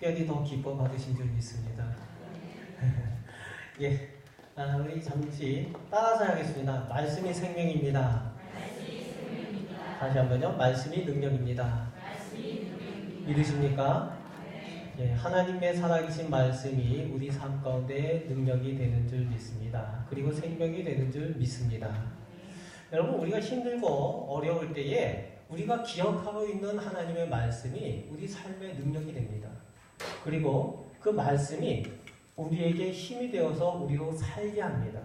특별히 더 기뻐 받으신 줄 믿습니다. 예, 우리 잠시 따라서 하겠습니다. 말씀이 생명입니다. 다시 한번요. 말씀이 능력입니다. 믿으십니까? 예, 하나님의 살아계신 말씀이 우리 삶 가운데 능력이 되는 줄 믿습니다. 그리고 생명이 되는 줄 믿습니다. 여러분, 우리가 힘들고 어려울 때에 우리가 기억하고 있는 하나님의 말씀이 우리 삶의 능력이 됩니다. 그리고 그 말씀이 우리에게 힘이 되어서 우리로 살게 합니다.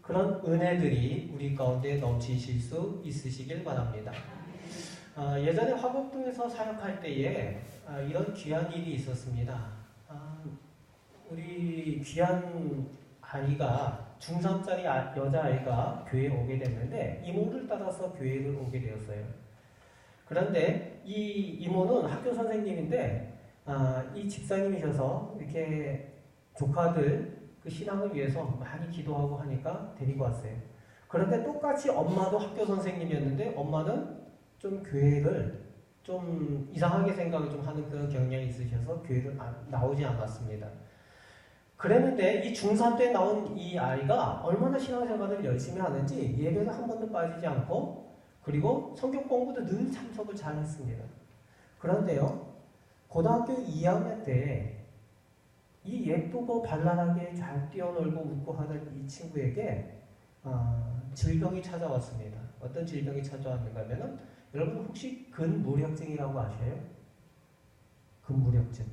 그런 은혜들이 우리 가운데 넘치실 수 있으시길 바랍니다. 예전에 화곡동에서 사역할 때에 이런 귀한 일이 있었습니다. 우리 귀한 아이가 중3짜리 여자아이가 교회에 오게 됐는데 이모를 따라서 교회를 오게 되었어요. 그런데 이 이모는 학교 선생님인데 이 집사님이셔서 이렇게 조카들 그 신앙을 위해서 많이 기도하고 하니까 데리고 왔어요. 그런데 똑같이 엄마도 학교 선생님이었는데 엄마는 좀 교회를 좀 이상하게 생각을 좀 하는 그런 경향이 있으셔서 교회를 나오지 않았습니다. 그랬는데 이 중3 때 나온 이 아이가 얼마나 신앙생활을 열심히 하는지 예배를 한 번도 빠지지 않고 그리고 성경 공부도 늘 참석을 잘 했습니다. 그런데요, 고등학교 2학년 때 이 예쁘고 발랄하게 잘 뛰어놀고 웃고 하던 이 친구에게 질병이 찾아왔습니다. 어떤 질병이 찾아왔는가 하면은 여러분 혹시 근무력증이라고 아셔요? 근무력증.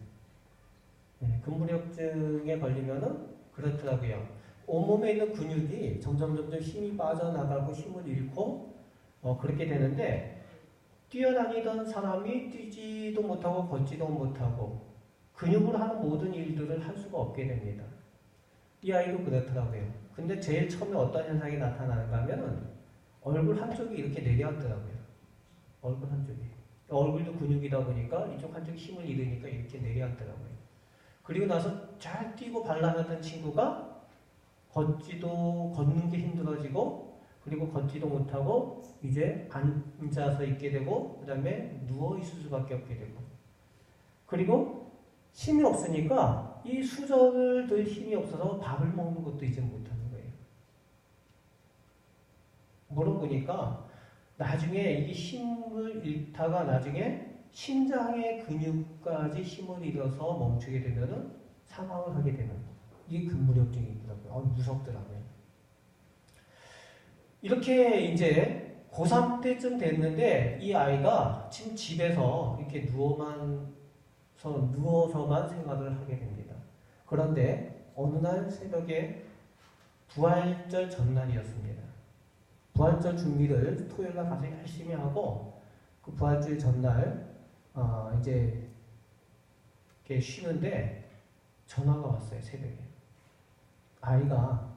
네, 근무력증에 걸리면은 그렇더라고요. 온몸에 있는 근육이 점점 힘이 빠져나가고 힘을 잃고 그렇게 되는데 뛰어다니던 사람이 뛰지도 못하고 걷지도 못하고 근육으로 하는 모든 일들을 할 수가 없게 됩니다. 이 아이도 그렇더라고요. 근데 제일 처음에 어떤 현상이 나타나는가 하면은 얼굴 한쪽이 이렇게 내려앉더라고요. 얼굴 한쪽이. 얼굴도 근육이다 보니까 이쪽 한쪽이 힘을 잃으니까 이렇게 내려앉더라고요. 그리고 나서 잘 뛰고 발랄하던 친구가 걷는 게 힘들어지고 그리고 걷지도 못하고 이제 앉아서 있게 되고 그 다음에 누워 있을 수밖에 없게 되고 그리고 힘이 없으니까 이 수저를 들 힘이 없어서 밥을 먹는 것도 이제 못하는 거예요. 물어보니까 나중에 이게 힘을 잃다가 나중에 심장의 근육까지 힘을 잃어서 멈추게 되면은 사망을 하게 되는 이게 근무력증이 있더라고요. 무섭더라고요. 이렇게 이제 고3 때쯤 됐는데 이 아이가 지금 집에서 이렇게 누워서만 생활을 하게 됩니다. 그런데 어느 날 새벽에 부활절 전날이었습니다. 부활절 준비를 토요일날 가서 열심히 하고 그 부활절 전날 이제 이렇게 쉬는데 전화가 왔어요. 새벽에. 아이가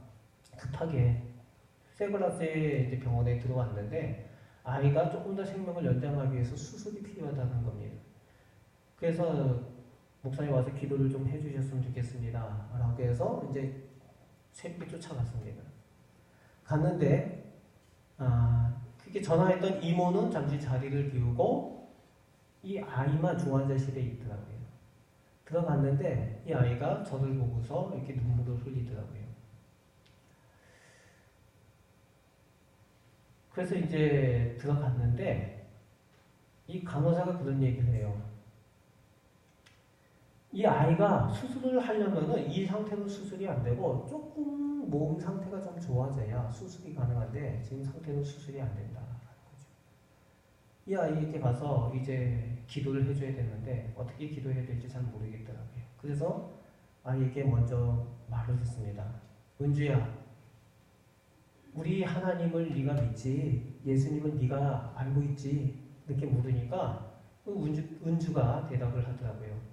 급하게 세브란스에 이제 병원에 들어왔는데 아이가 조금 더 생명을 연장하기 위해서 수술이 필요하다는 겁니다. 그래서 목사님 와서 기도를 좀 해주셨으면 좋겠습니다. 라고 해서 이제 새벽에 쫓아갔습니다. 갔는데 그렇게 전화했던 이모는 잠시 자리를 비우고 이 아이만 중환자실에 있더라고요. 들어갔는데 이 아이가 저를 보고서 이렇게 눈물을 흘리더라고요. 그래서 이제 들어갔는데 이 간호사가 그런 얘기를 해요. 이 아이가 수술을 하려면은 이 상태로 수술이 안 되고 조금 몸 상태가 좀 좋아져야 수술이 가능한데 지금 상태는 수술이 안 된다. 이 아이에게 가서 이제 기도를 해줘야 되는데 어떻게 기도해야 될지 잘 모르겠더라고요. 그래서 아이에게 먼저 말을 했습니다. 은주야, 우리 하나님을 네가 믿지? 예수님은 네가 알고 있지? 이렇게 물으니까 은주가 대답을 하더라고요.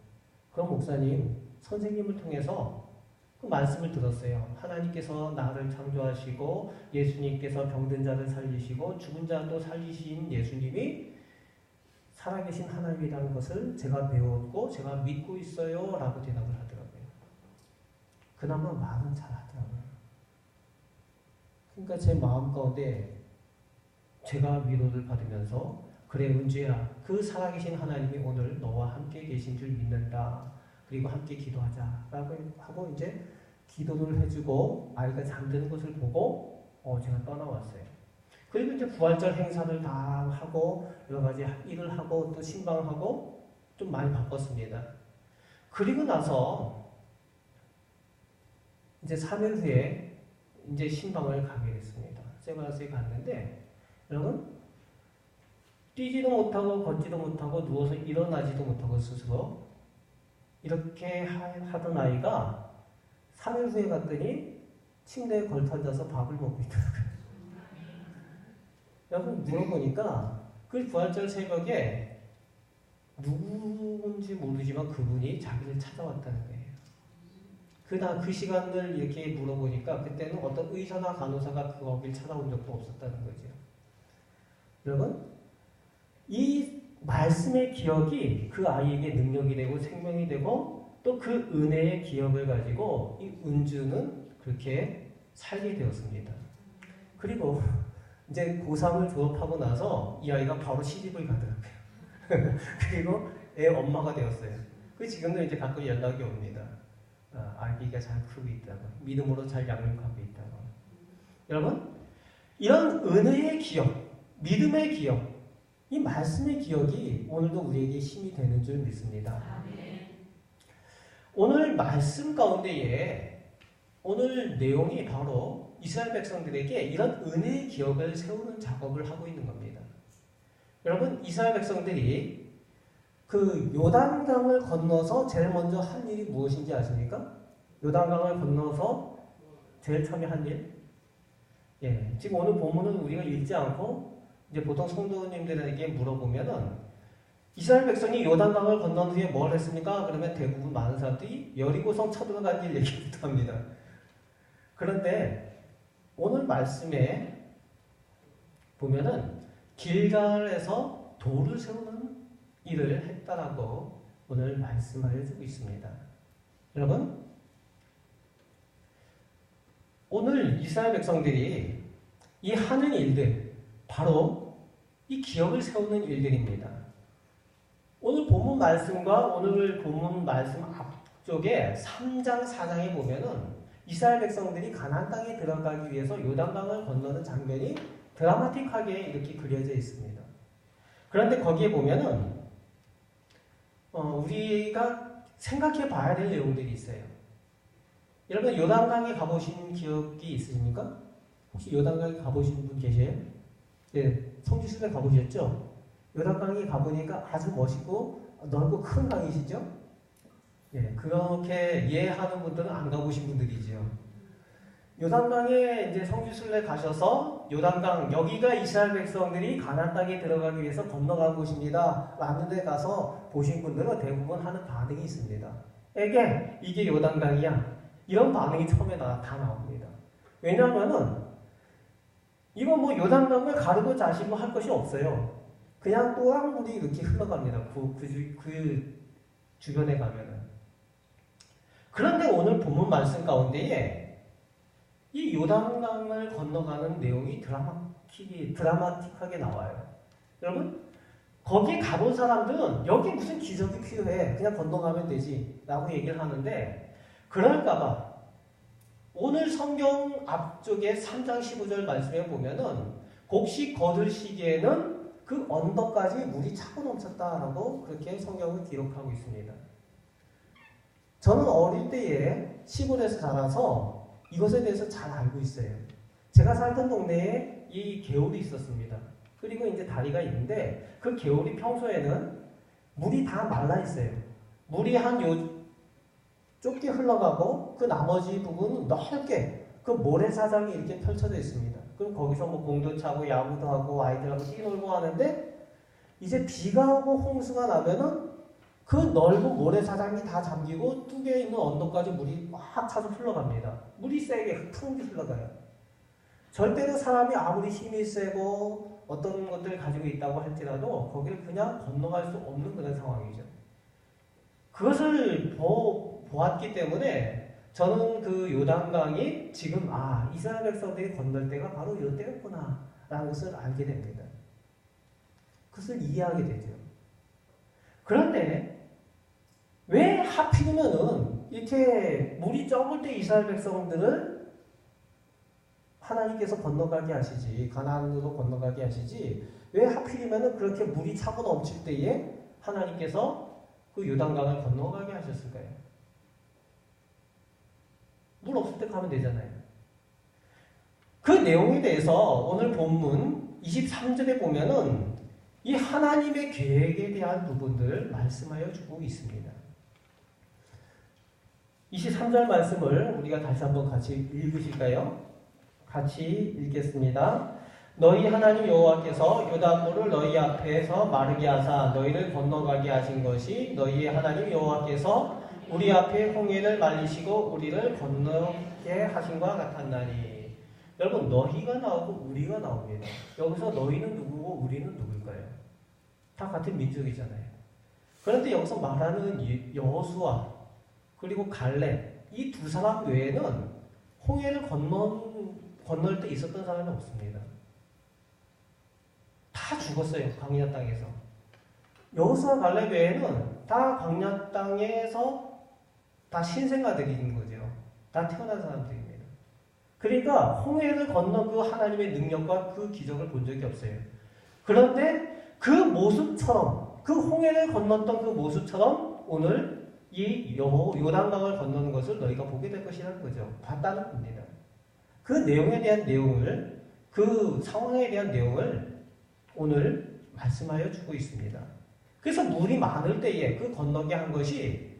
그럼 목사님, 선생님을 통해서 그 말씀을 들었어요. 하나님께서 나를 창조하시고 예수님께서 병든 자를 살리시고 죽은 자도 살리신 예수님이 살아계신 하나님이라는 것을 제가 배웠고 제가 믿고 있어요 라고 대답을 하더라고요. 그나마 말은 잘하더라고요. 그러니까 제 마음 가운데 제가 위로를 받으면서 그래 은주야, 그 살아계신 하나님이 오늘 너와 함께 계신 줄 믿는다 그리고 함께 기도하자라고 하고 이제 기도를 해주고 아이가 잠드는 것을 보고 제가 떠나왔어요. 그리고 이제 부활절 행사를 다 하고 여러 가지 일을 하고 또 신방하고 좀 많이 바빴습니다. 그리고 나서 이제 3일 후에 이제 신방을 가게 됐습니다. 세브란스에 갔는데 여러분 뛰지도 못하고 걷지도 못하고 누워서 일어나지도 못하고 스스로 이렇게 하던 아이가 3일 후에 갔더니 침대에 걸터앉아서 밥을 먹고 있더라고요. 여러분 물어보니까 그 부활절 새벽에 누군지 모르지만 그분이 자기를 찾아왔다는 거예요. 그 시간을 이렇게 물어보니까 그때는 어떤 의사나 간호사가 거길 찾아온 적도 없었다는 거죠. 여러분 이 말씀의 기억이 그 아이에게 능력이 되고 생명이 되고 또 그 은혜의 기억을 가지고 이 은주는 그렇게 살게 되었습니다. 그리고 이제 고3을 졸업하고 나서 이 아이가 바로 시집을 가더라고요. 그리고 애 엄마가 되었어요. 그 지금도 이제 가끔 연락이 옵니다. 아기가 잘 크고 있다고, 믿음으로 잘 양육하고 있다고. 여러분, 이런 은혜의 기억, 믿음의 기억, 이 말씀의 기억이 오늘도 우리에게 힘이 되는 줄 믿습니다. 오늘 말씀 가운데에 오늘 내용이 바로 이스라엘 백성들에게 이런 은혜의 기억을 세우는 작업을 하고 있는 겁니다. 여러분, 이스라엘 백성들이 그 요단강을 건너서 제일 먼저 한 일이 무엇인지 아십니까? 요단강을 건너서 제일 처음에 한 일? 예, 지금 오늘 본문은 우리가 읽지 않고 이제 보통 성도님들에게 물어보면은 이스라엘 백성이 요단강을 건넌 후에 뭘 했습니까? 그러면 대부분 많은 사람들이 여리고성 쳐들어간 일 얘기부터 합니다. 그런데 오늘 말씀에 보면은 길갈에서 돌을 세우는 일을 했다라고 오늘 말씀을 해주고 있습니다. 여러분, 오늘 이스라엘 백성들이 이 하는 일들, 바로 이 기억을 세우는 일들입니다. 오늘 본문 말씀과 오늘 본문 말씀 앞쪽에 3장, 4장에 보면은 이스라엘 백성들이 가나안 땅에 들어가기 위해서 요단강을 건너는 장면이 드라마틱하게 이렇게 그려져 있습니다. 그런데 거기에 보면은 우리가 생각해 봐야 될 내용들이 있어요. 여러분 요단강에 가보신 기억이 있으십니까? 혹시 요단강에 가보신 분 계세요? 네, 성지순례 가보셨죠? 요단강에 가보니까 아주 멋있고 넓고 큰 강이시죠? 예, 그렇게 이해하는 분들은 안 가보신 분들이죠. 요단강에 이제 성지순례 가셔서 요단강 여기가 이스라엘 백성들이 가나안 땅에 들어가기 위해서 건너간 곳입니다. 라는 데 가서 보신 분들은 대부분 하는 반응이 있습니다. 이게 요단강이야. 이런 반응이 처음에 다 나옵니다. 왜냐하면은 이거 뭐 요단강을 가르고 자시고 할 것이 없어요. 그냥 또랑물이 이렇게 흘러갑니다. 그 주변에 가면은. 그런데 오늘 본문 말씀 가운데에 이 요단강을 건너가는 내용이 드라마틱하게 나와요. 여러분, 거기 가본 사람들은 여기 무슨 기적이 필요해. 그냥 건너가면 되지. 라고 얘기를 하는데, 그럴까봐 오늘 성경 앞쪽에 3장 15절 말씀에 보면은 곡식 거둘 시기에는 그 언덕까지 물이 차고 넘쳤다라고 그렇게 성경을 기록하고 있습니다. 저는 어릴 때에 시골에서 자라서 이것에 대해서 잘 알고 있어요. 제가 살던 동네에 이 개울이 있었습니다. 그리고 이제 다리가 있는데 그 개울이 평소에는 물이 다 말라 있어요. 물이 한 좁게 흘러가고 그 나머지 부분은 넓게 그 모래사장이 이렇게 펼쳐져 있습니다. 그럼 거기서 뭐 공도 차고 야구도 하고 아이들하고 뛰놀고 하는데 이제 비가 오고 홍수가 나면은 그 넓은 모래사장이 다 잠기고 뚝에 있는 언덕까지 물이 막 차서 흘러갑니다. 물이 세게 푸르게 흘러가요. 절대로 사람이 아무리 힘이 세고 어떤 것들을 가지고 있다고 할지라도 거기를 그냥 건너갈 수 없는 그런 상황이죠. 그것을 보았기 때문에 저는 그 요단강이 지금 이스라엘 백성들이 건널 때가 바로 이런 때였구나 라는 것을 알게 됩니다. 그것을 이해하게 되죠. 그런데 왜 하필이면은 이렇게 물이 적을 때 이스라엘 백성들을 하나님께서 건너가게 하시지, 가나안으로 건너가게 하시지, 왜 하필이면은 그렇게 물이 차고 넘칠 때에 하나님께서 그 요단강을 건너가게 하셨을까요? 물 없을 때 가면 되잖아요. 그 내용에 대해서 오늘 본문 23절에 보면은 이 하나님의 계획에 대한 부분들을 말씀하여 주고 있습니다. 23절 말씀을 우리가 다시 한번 같이 읽으실까요? 같이 읽겠습니다. 너희 하나님 여호와께서 요단물을 너희 앞에서 마르게 하사 너희를 건너가게 하신 것이 너희의 하나님 여호와께서 우리 앞에 홍해를 말리시고 우리를 건너게 하신 것과 같았나니. 여러분, 너희가 나오고 우리가 나옵니다. 여기서 너희는 누구고 우리는 누굴까요? 다 같은 민족이잖아요. 그런데 여기서 말하는 여호수아 그리고 갈렙 이 두 사람 외에는 홍해를 건널 때 있었던 사람이 없습니다. 다 죽었어요. 광야 땅에서. 여호수아 갈렙 외에는 다 광야 땅에서 다 신생아들인 거죠. 다 태어난 사람들입니다. 그러니까 홍해를 건너 그 하나님의 능력과 그 기적을 본 적이 없어요. 그런데 그 모습처럼 그 홍해를 건넜던 그 모습처럼 오늘 이 요단강을 건너는 것을 너희가 보게 될 것이라는 거죠. 봤다는 겁니다. 그 내용에 대한 내용을 그 상황에 대한 내용을 오늘 말씀하여 주고 있습니다. 그래서 물이 많을 때에 그 건너게 한 것이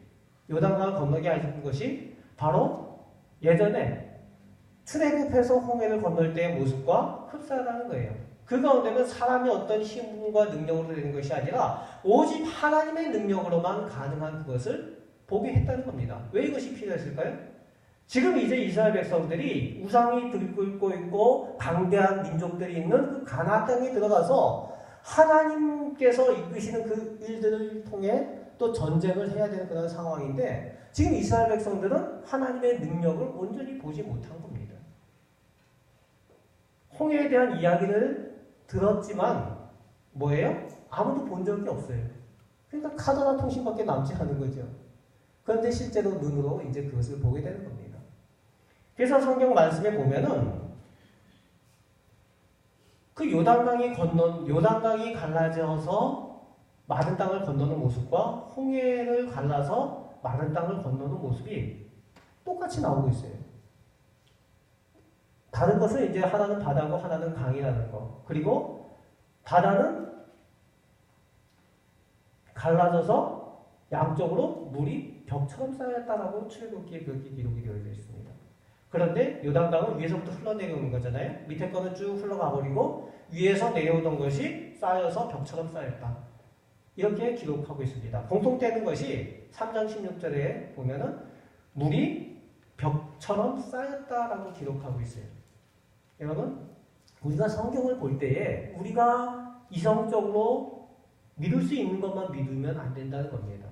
요단강을 건너게 하신 것이 바로 예전에 출애굽해서 홍해를 건널 때의 모습과 흡사하다는 거예요. 그 가운데는 사람의 어떤 힘과 능력으로 되는 것이 아니라 오직 하나님의 능력으로만 가능한 그것을 보게 했다는 겁니다. 왜 이것이 필요했을까요? 지금 이제 이스라엘 백성들이 우상이 들끓고 있고 강대한 민족들이 있는 그 가나안 땅에 들어가서 하나님께서 이끄시는 그 일들을 통해 또 전쟁을 해야 되는 그런 상황인데 지금 이스라엘 백성들은 하나님의 능력을 온전히 보지 못한 겁니다. 홍해에 대한 이야기를 들었지만 뭐예요? 아무도 본 적이 없어요. 그러니까 카더라 통신밖에 남지 않은 거죠. 그런데 실제로 눈으로 이제 그것을 보게 되는 겁니다. 그래서 성경 말씀에 보면은 그 요단강이 갈라져서 마른 땅을 건너는 모습과 홍해를 갈라서 마른 땅을 건너는 모습이 똑같이 나오고 있어요. 다른 것은 이제 하나는 바다고 하나는 강이라는 거. 그리고 바다는 갈라져서 양쪽으로 물이 벽처럼 쌓였다라고 출애굽기에 그렇게 기록이 되어 있습니다. 그런데 요단강은 위에서부터 흘러내려오는 거잖아요. 밑에 거는 쭉 흘러가 버리고 위에서 내려오던 것이 쌓여서 벽처럼 쌓였다. 이렇게 기록하고 있습니다. 공통되는 것이 3장 16절에 보면은 물이 벽처럼 쌓였다라고 기록하고 있어요. 여러분, 우리가 성경을 볼 때에 우리가 이성적으로 믿을 수 있는 것만 믿으면 안 된다는 겁니다.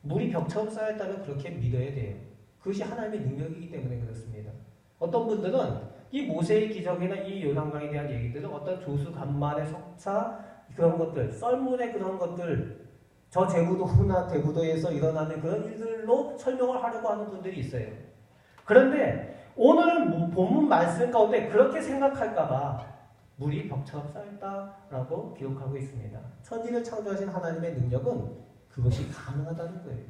물이 벽처럼 쌓였다면 그렇게 믿어야 돼요. 그것이 하나님의 능력이기 때문에 그렇습니다. 어떤 분들은 이 모세의 기적이나 이 요단강에 대한 얘기들은 어떤 조수 간만의 석차 그런 것들, 썰물의 그런 것들, 저 제구도나 대구도에서 일어나는 그런 일들로 설명을 하려고 하는 분들이 있어요. 그런데 오늘 본문 말씀 가운데 그렇게 생각할까봐 물이 벽처럼 쌓였다라고 기록하고 있습니다. 천지를 창조하신 하나님의 능력은 그것이 가능하다는 거예요.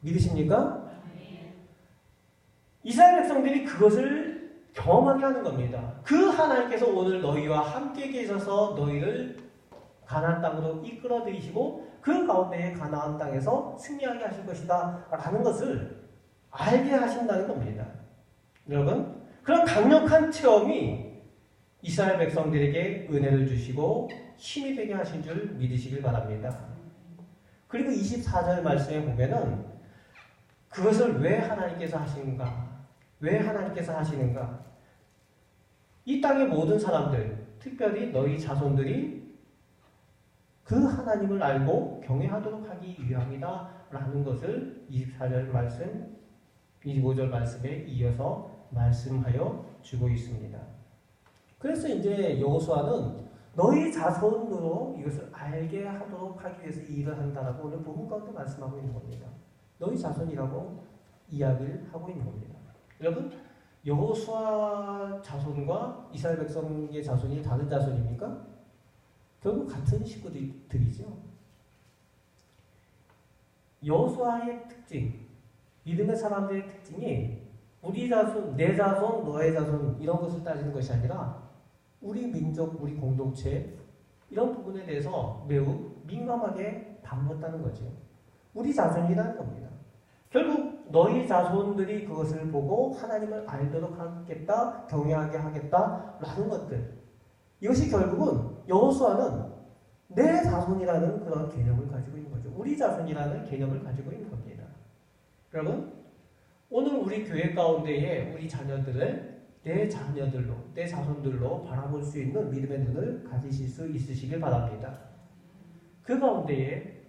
믿으십니까? 이스라엘 백성들이 그것을 경험하게 하는 겁니다. 그 하나님께서 오늘 너희와 함께 계셔서 너희를 가나안 땅으로 이끌어 들이시고 그 가운데에 가나안 땅에서 승리하게 하실 것이다 라는 것을 알게 하신다는 겁니다. 여러분, 그런 강력한 체험이 이스라엘 백성들에게 은혜를 주시고 힘이 되게 하신 줄 믿으시길 바랍니다. 그리고 24절 말씀에 보면은 그것을 왜 하나님께서 하시는가? 왜 하나님께서 하시는가? 이 땅의 모든 사람들, 특별히 너희 자손들이 그 하나님을 알고 경외하도록 하기 위함이다 라는 것을 24절 말씀, 25절 말씀에 이어서 말씀하여 주고 있습니다. 그래서 이제 여호수아는 너희 자손으로 이것을 알게 하도록 하기 위해서 이 일을 한다라고 오늘 본문 가운데 말씀하고 있는 겁니다. 너희 자손이라고 이야기를 하고 있는 겁니다. 여러분, 여호수아 자손과 이스라엘 백성의 자손이 다른 자손입니까? 결국 같은 식구들이죠. 여호수아의 특징, 믿음의 사람들의 특징이 우리 자손, 내 자손, 너의 자손 이런 것을 따지는 것이 아니라 우리 민족, 우리 공동체 이런 부분에 대해서 매우 민감하게 다루었다는 거죠. 우리 자손이라는 겁니다. 결국 너희 자손들이 그것을 보고 하나님을 알도록 하겠다, 경외하게 하겠다라는 것들. 이것이 결국은 여호수아는 내 자손이라는 그런 개념을 가지고 있는 거죠. 우리 자손이라는 개념을 가지고 있는 겁니다. 여러분, 오늘 우리 교회 가운데에 우리 자녀들을 내 자녀들로, 내 자손들로 바라볼 수 있는 믿음의 눈을 가지실 수 있으시길 바랍니다. 그 가운데에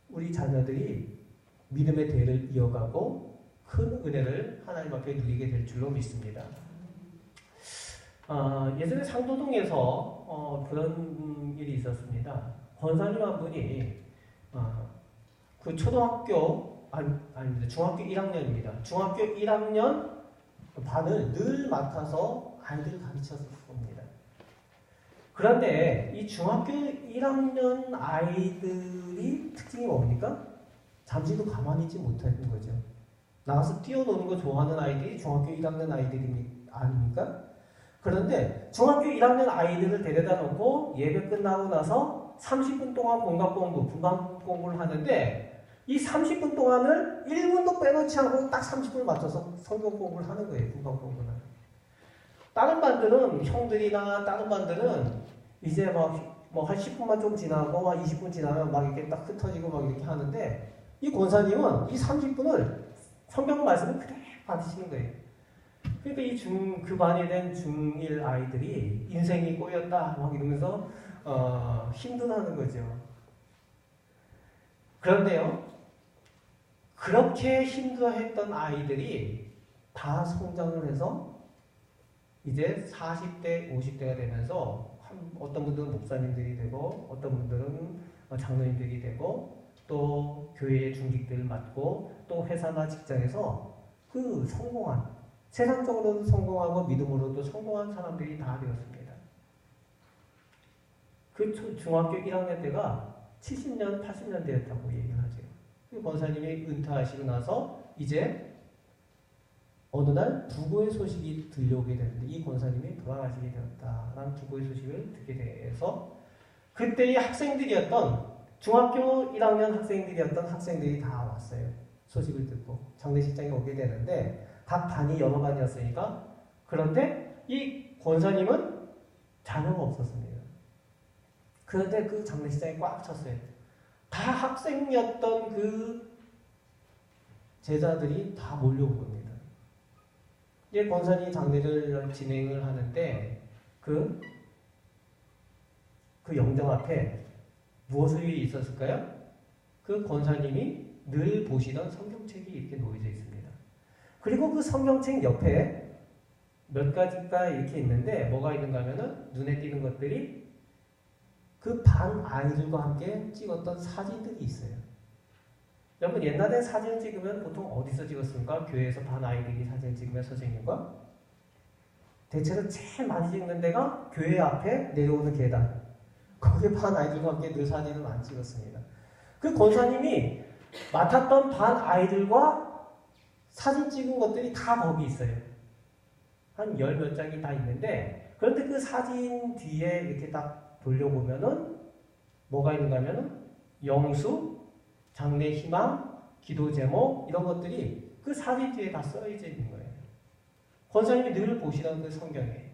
우리 자녀들이 믿음의 대를 이어가고 큰 은혜를 하나님 앞에 누리게 될 줄로 믿습니다. 예전에 상도동에서 그런 일이 있었습니다. 권사님 한 분이 그 초등학교 아닙니다. 중학교 1학년입니다. 중학교 1학년 반을 늘 맡아서 아이들을 가르쳤습니다. 그런데 이 중학교 1학년 아이들이 특징이 뭡니까? 잠시도 가만히 있지 못하는 거죠. 나가서 뛰어노는 거 좋아하는 아이들이 중학교 1학년 아이들이 아닙니까? 그런데 중학교 1학년 아이들을 데려다 놓고 예배 끝나고 나서 30분 동안 공각 공부, 분반 공부를 하는데 이 30분 동안을 1분도 빼놓지 않고 딱 30분을 맞춰서 성경 공부를 하는 거예요. 분반 공부는. 다른 반들은 형들이나 다른 반들은 이제 뭐 한 10분만 좀 지나고 한 20분 지나면 막 이렇게 딱 흩어지고 막 이렇게 하는데 이 권사님은 이 30분을 성경 말씀을 그대로 받으시는 거예요. 그러니까 그 반이 된 중1 아이들이 인생이 꼬였다 막 이러면서 힘들어하는 거죠. 그런데요, 그렇게 힘들어했던 아이들이 다 성장을 해서 이제 40대, 50대가 되면서 어떤 분들은 목사님들이 되고 어떤 분들은 장로님들이 되고 또 교회의 중직들을 맡고 또 회사나 직장에서 그 성공한, 세상적으로도 성공하고 믿음으로도 성공한 사람들이 다 되었습니다. 그 중학교 1학년 때가 70년, 80년대였다고 얘기를 하죠. 그 권사님이 은퇴하시고 나서 이제 어느 날 부고의 소식이 들려오게 되는데 이 권사님이 돌아가시게 되었다라는 부고의 소식을 듣게 돼서 그때의 학생들이었던 중학교 1학년 학생들이었던 학생들이 다 왔어요. 소식을 듣고 장례식장에 오게 되는데 각 반이 여러 반이었으니까 그런데 이 권사님은 자녀가 없었습니다. 그런데 그 장례식장이 꽉 찼어요. 다 학생이었던 그 제자들이 다 몰려온 겁니다. 이제 권사님이 장례를 진행을 하는데 그 영정 앞에 무엇이 있었을까요? 그 권사님이 늘 보시던 성경책이 이렇게 놓여져 있습니다. 그리고 그 성경책 옆에 몇 가지가 이렇게 있는데 뭐가 있는가 하면은 눈에 띄는 것들이 그 반 아이들과 함께 찍었던 사진들이 있어요. 여러분 옛날에 사진 찍으면 보통 어디서 찍었습니까? 교회에서 반 아이들이 사진 찍으면 선생님과 대체로 제일 많이 찍는 데가 교회 앞에 내려오는 계단. 거기에 반 아이들과 함께 늘 사진을 많이 찍었습니다. 그 권사님이 맡았던 반 아이들과 사진 찍은 것들이 다 거기 있어요. 한 10몇 장이 다 있는데 그런데 그 사진 뒤에 이렇게 딱 돌려보면은 뭐가 있는가 하면은 영수, 장래 희망, 기도 제목 이런 것들이 그 사진 뒤에 다 써져 있는 거예요. 권사님이 늘 보시던 그 성경이에요.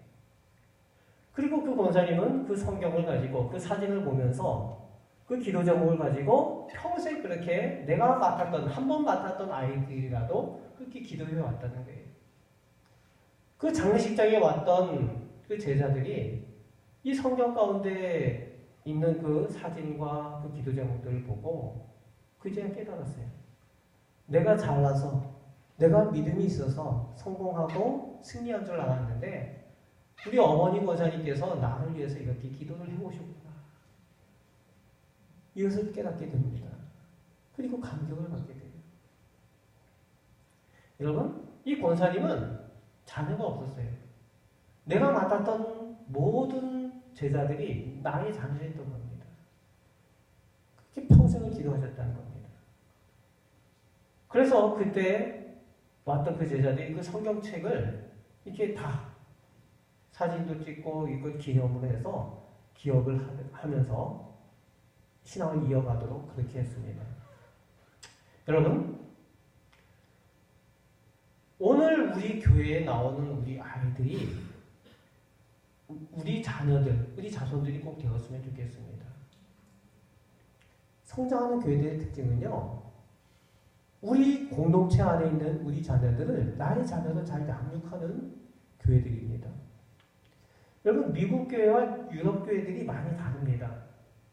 그리고 그 권사님은 그 성경을 가지고 그 사진을 보면서 그 기도 제목을 가지고 평생 그렇게 내가 맡았던 한 번 맡았던 아이들이라도 그렇게 기도해 왔다는 거예요. 그 장례식장에 왔던 그 제자들이 이 성경 가운데 있는 그 사진과 그 기도 제목들을 보고 그제야 깨달았어요. 내가 잘나서 내가 믿음이 있어서 성공하고 승리한 줄 알았는데 우리 어머니 권사님께서 나를 위해서 이렇게 기도를 해오셨구나. 이것을 깨닫게 됩니다. 그리고 감격을 받게 돼요. 여러분, 이 권사님은 자녀가 없었어요. 내가 맡았던 모든 제자들이 나의 자녀였던 겁니다. 그렇게 평생을 기도하셨다는 겁니다. 그래서 그때 왔던 그 제자들이 그 성경책을 이렇게 다 사진도 찍고 이걸 기념으로 해서 기억을 하면서 신앙을 이어가도록 그렇게 했습니다. 여러분, 오늘 우리 교회에 나오는 우리 아이들이 우리 자녀들, 우리 자손들이 꼭 되었으면 좋겠습니다. 성장하는 교회들의 특징은요, 우리 공동체 안에 있는 우리 자녀들을 나의 자녀로 잘 양육하는 교회들입니다. 여러분, 미국 교회와 유럽 교회들이 많이 다릅니다.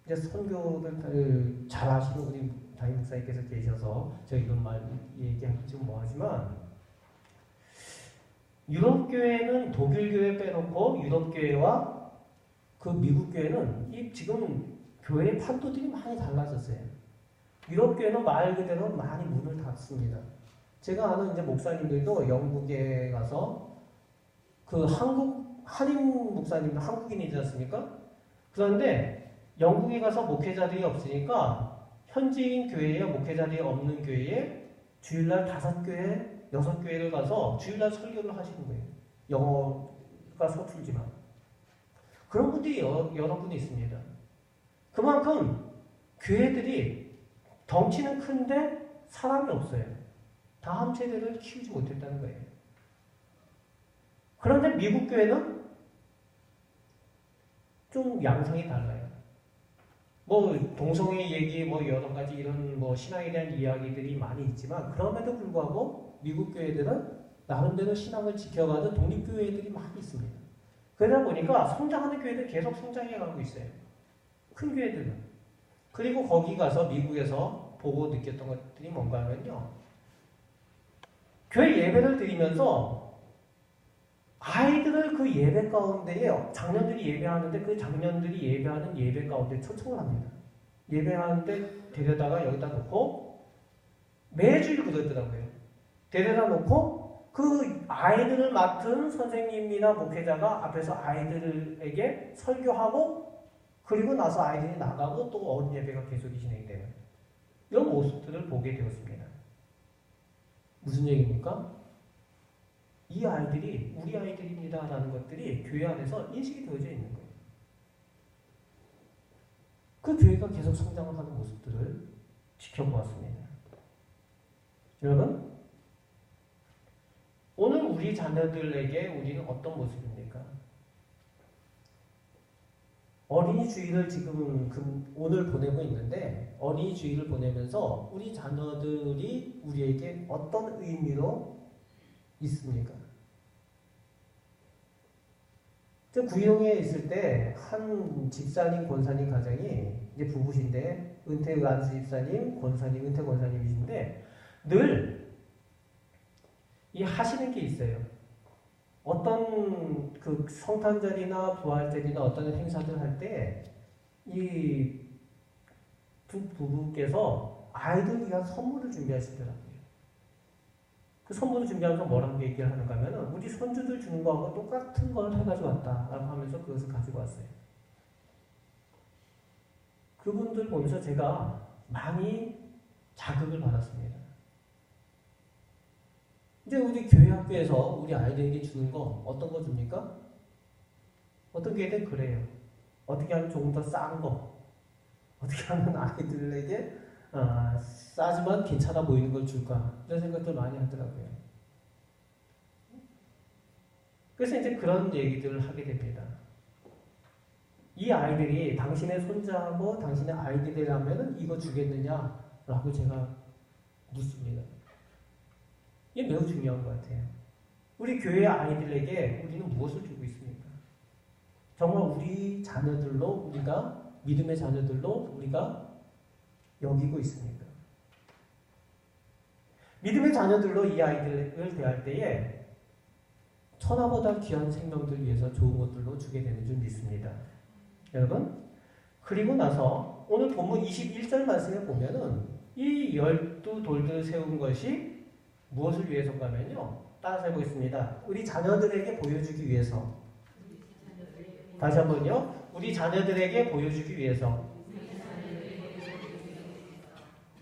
이제 선교를 잘 하시는 우리 담임 목사님께서 계셔서 제가 이런 말 얘기하기 좀 뭐하지만, 유럽 교회는 독일 교회 빼놓고 유럽 교회와 그 미국 교회는 이 지금 교회의 판도들이 많이 달라졌어요. 유럽 교회는 말 그대로 많이 문을 닫습니다. 제가 아는 이제 목사님들도 영국에 가서 그 한인 목사님도 한국인이지 않습니까? 그런데 영국에 가서 목회자들이 없으니까 현지인 교회에 목회자들이 없는 교회에 주일날 5교회, 6교회를 가서 주일날 설교를 하시는 거예요. 영어가 서툴지만. 그런 분들이 여러 분이 있습니다. 그만큼 교회들이 덩치는 큰데 사람이 없어요. 다음 세대를 키우지 못했다는 거예요. 그런데 미국 교회는 좀 양상이 달라요. 뭐 동성애 얘기, 뭐 여러 가지 이런 뭐 신앙에 대한 이야기들이 많이 있지만 그럼에도 불구하고 미국 교회들은 나름대로 신앙을 지켜가는 독립교회들이 많이 있습니다. 그러다 보니까 성장하는 교회들 계속 성장해가고 있어요. 큰 교회들은. 그리고 거기 가서 미국에서 보고 느꼈던 것들이 뭔가 하면요. 교회 예배를 드리면서 아이들을 그 예배 가운데에 장년들이 예배하는데 그 장년들이 예배하는 예배 가운데 초청을 합니다. 예배하는데 데려다가 여기다 놓고 매주일 그러더라고요. 데려다 놓고 그 아이들을 맡은 선생님이나 목회자가 앞에서 아이들에게 설교하고 그리고 나서 아이들이 나가고 또 어른 예배가 계속 진행되는 이런 모습들을 보게 되었습니다. 무슨 얘기입니까? 이 아이들이 우리 아이들입니다라는 것들이 교회 안에서 인식이 되어져 있는 거예요. 그 교회가 계속 성장을 하는 모습들을 지켜보았습니다. 여러분, 오늘 우리 자녀들에게 우리는 어떤 모습입니까? 어린이 주일을 지금 오늘 보내고 있는데 어린이 주일을 보내면서 우리 자녀들이 우리에게 어떤 의미로 있습니까? 저 구룡에 있을 때 한 집사님, 권사님 가정이 이제 부부신데 은퇴 안수 집사님, 권사님, 은퇴 권사님이신데 늘 이 하시는 게 있어요. 어떤 그 성탄절이나 부활절이나 어떤 행사들 할 때 이 부부께서 아이들 위한 선물을 준비하시더라고요. 그 선물을 준비하면서 뭐라고 얘기를 하는가 하면은 우리 손주들 주는 거하고 똑같은 걸 해가지고 왔다라고 하면서 그것을 가지고 왔어요. 그분들 보면서 제가 많이 자극을 받았습니다. 이제 우리 교회 학교에서 우리 아이들에게 주는 거 어떤 거 줍니까? 어떤 교회는 그래요. 어떻게 하면 조금 더 싼 거, 어떻게 하면 아이들에게 싸지만 괜찮아 보이는 걸 줄까? 이런 생각들 많이 하더라고요. 그래서 이제 그런 얘기들을 하게 됩니다. 이 아이들이 당신의 손자하고 당신의 아이들이라면 이거 주겠느냐라고 제가 묻습니다. 이게 매우 중요한 것 같아요. 우리 교회 아이들에게 우리는 무엇을 주고 있습니까? 정말 우리 자녀들로 우리가 믿음의 자녀들로 우리가 여기고 있습니까? 믿음의 자녀들로 이 아이들을 대할 때에 천하보다 귀한 생명들 위해서 좋은 것들로 주게 되는 줄 믿습니다. 여러분, 그리고 나서 오늘 본문 21절 말씀에 보면은 이 12돌들을 세운 것이 무엇을 위해서인가 하면요. 따라서 해보겠습니다. 우리 자녀들에게 보여주기 위해서. 다시 한번요. 우리 자녀들에게 보여주기 위해서.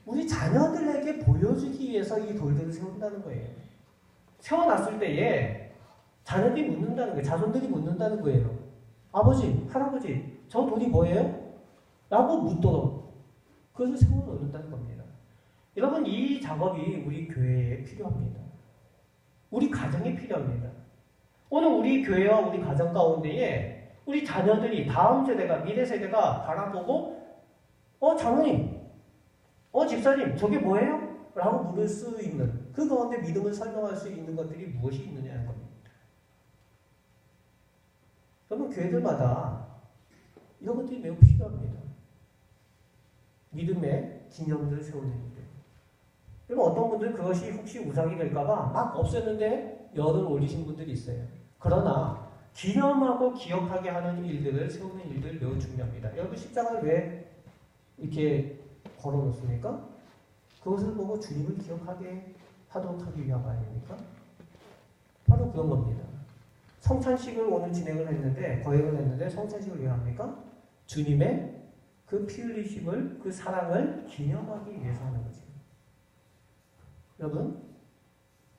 우리 자녀들에게 보여주기 위해서 이 돌들을 세운다는 거예요. 세워놨을 때에 자녀들이 묻는다는 거예요. 자손들이 묻는다는 거예요. 아버지, 할아버지, 저 돌이 뭐예요? 라고 묻도록. 그것을 세워놓는다는 겁니다. 여러분, 이 작업이 우리 교회에 필요합니다. 우리 가정에 필요합니다. 오늘 우리 교회와 우리 가정 가운데에 우리 자녀들이 다음 세대가, 미래 세대가 바라보고 장로님, 집사님, 저게 뭐예요? 라고 물을 수 있는, 그 가운데 믿음을 설명할 수 있는 것들이 무엇이 있느냐는 겁니다. 여러분, 교회들마다 이런 것들이 매우 필요합니다. 믿음의 기념들을 세우는 일들. 여러분, 어떤 분들은 그것이 혹시 우상이 될까봐 막 없앴는데 열을 올리신 분들이 있어요. 그러나 기념하고 기억하게 하는 일들을 세우는 일들 매우 중요합니다. 여러분, 십자가를 왜 이렇게 걸어놓습니까? 그것을 보고 주님을 기억하게 하도록 하기 위한 거 아닙니까? 바로 그런 겁니다. 성찬식을 오늘 진행을 했는데, 거행을 했는데 성찬식을 왜 합니까? 주님의 그 피 흘리심을, 그 사랑을 기념하기 위해서 하는 거죠. 여러분,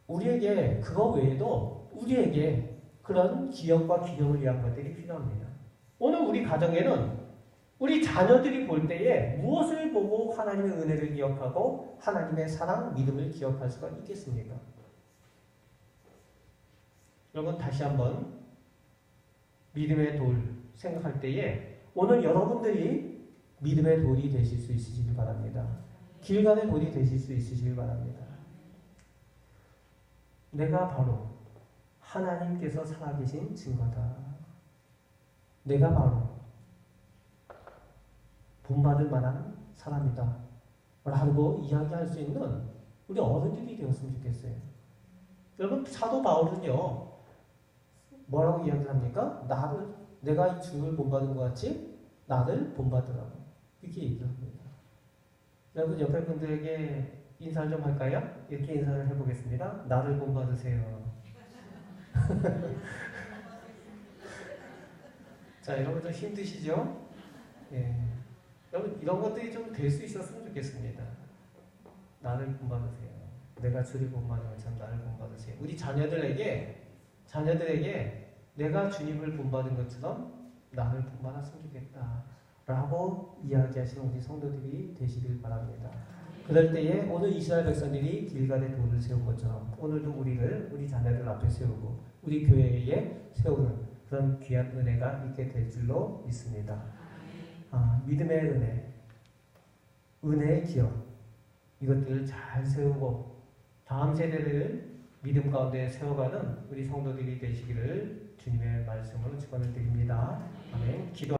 우리에게 그거 외에도 우리에게 그런 기억과 기념을 위한 것들이 필요합니다. 오늘 우리 가정에는 우리 자녀들이 볼 때에 무엇을 보고 하나님의 은혜를 기억하고 하나님의 사랑, 믿음을 기억할 수가 있겠습니까? 여러분, 다시 한번 믿음의 돌 생각할 때에 오늘 여러분들이 믿음의 돌이 되실 수 있으시길 바랍니다. 길간의 돌이 되실 수 있으시길 바랍니다. 내가 바로 하나님께서 살아계신 증거다. 내가 바로 본받을 만한 사람이다. 라고 이야기할 수 있는 우리 어른들이 되었으면 좋겠어요. 여러분, 사도 바울은요, 뭐라고 이야기를 합니까? 내가 이 주를 본받은 것 같이 나를 본받으라고. 이렇게 얘기를 합니다. 여러분, 옆에 분들에게 인사를 좀 할까요? 이렇게 인사를 해보겠습니다. 나를 본받으세요. 자, 여러분 좀 힘드시죠? 예. 여러분, 이런 것들이 좀 될 수 있었으면 좋겠습니다. 나를 본받으세요. 내가 주를 본받는 것처럼 나를 본받으세요. 우리 자녀들에게 내가 주님을 본받은 것처럼 나를 본받았으면 좋겠다. 라고 이야기하시는 우리 성도들이 되시길 바랍니다. 그럴 때에 오늘 이스라엘 백성들이 길갈에 돌을 세운 것처럼 오늘도 우리 자녀들 앞에 세우고 우리 교회에 세우는 그런 귀한 은혜가 있게 될 줄로 믿습니다. 믿음의 은혜, 은혜의 기억, 이것들을 잘 세우고 다음 세대를 믿음 가운데 세워가는 우리 성도들이 되시기를 주님의 말씀으로 축원을 드립니다. 아멘. 기도.